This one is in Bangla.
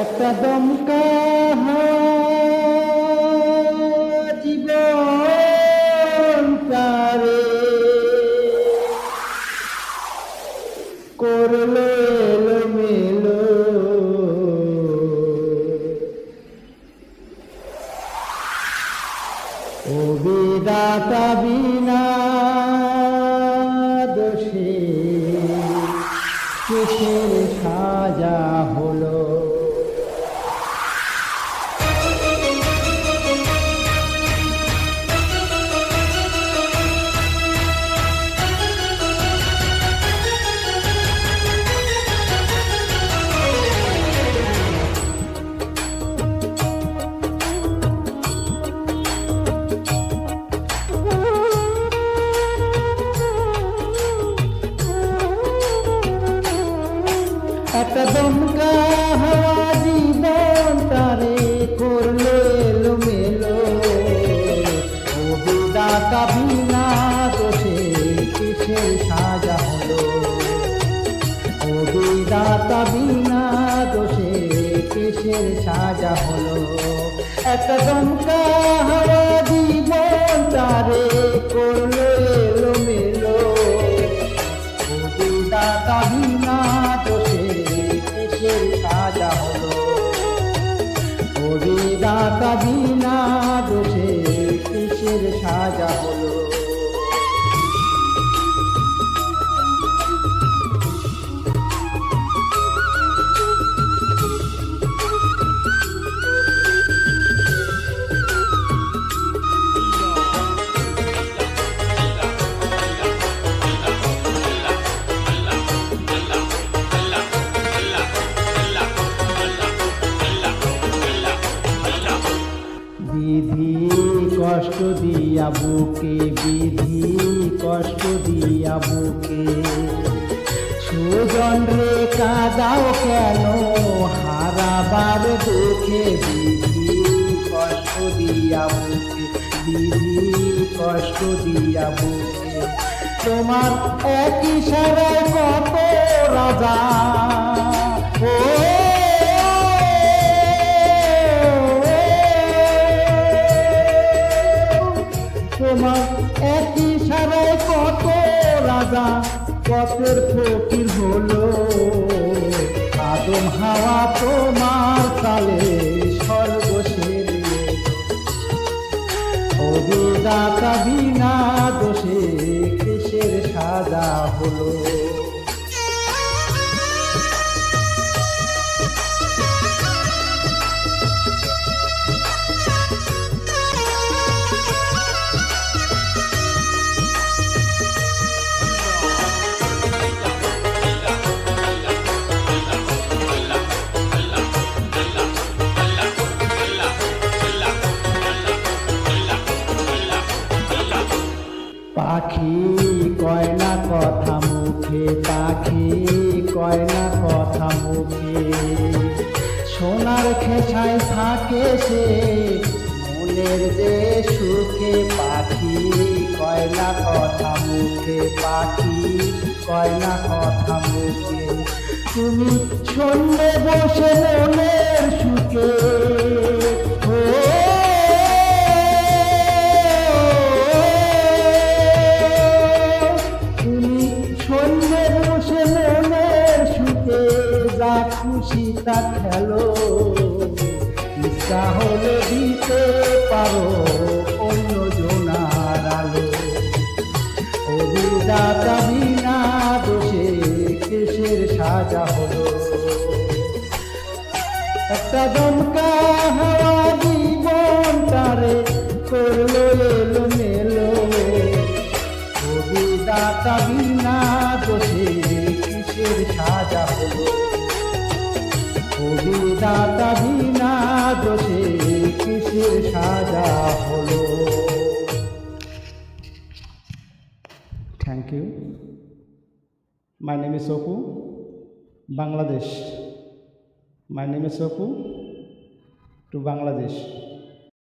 একটা দমকা জীবন তারে করলো এলোমেলো, ও বিধাতা বিনা দোষে কিসের সাজা হলো। একটা দমকা হাওয়া জীবন তারে করলো এলোমেলো, ও বিধাতা বিনা দোষে কিসের সাজা হলো। ও বিধাতা বিনা দোষে কিসের সাজা হলো। একটা দমকা হাওয়া জীবন তারে করলো এলোমেলো, ও বিধাতা বিনা দোষে কিসের সাজা হলো। ও বিধাতা বিনা দোষে কিসের সাজা হলো। বিধি কষ্ট দিয়া বুকে, বিধি কষ্ট দিয়া বুকে, সুজন রে কাঁদাও কেন হারাবার দুঃখে। বিধি কষ্ট দিয়া বুকে, বিধি কষ্ট দিয়া বুকে, তোমার এক ইশারায় কত রাজা, ও তোমার এক ইশারায় কত রাজা কতের ফকির হলো। আদম হাওয়া তোমার তালে সর্বশেষ, ও বিধাতা বিনা দোষে কিসের সাজা হলো। পাখি কয় না কথা মুখে, পাখি কয় না কথা মুখে, সোনার খেসায় থাকে সে মনের যে সুখে। পাখি কয় না কথা মুখে, পাখি কয় না কথা মুখে, তুমি শূন্যে বসে মনের সুখে। খুশি তা খেলো, ইচ্ছা হলে দিতে পারো অন্য জনার আলো। ও বিধাতা বিনা দোষে কিসের সাজা হলো। একটা দমকা হাওয়া জীবন তারে করলো এলোমেলো, ও বিধাতা বিনা দোষে কিসের সাজা হলো। ও বিধাতা বিনা দোষে কিসের সাজা হলো। Thank you. My name is Apu, Bangladesh. My name is Apu, to Bangladesh.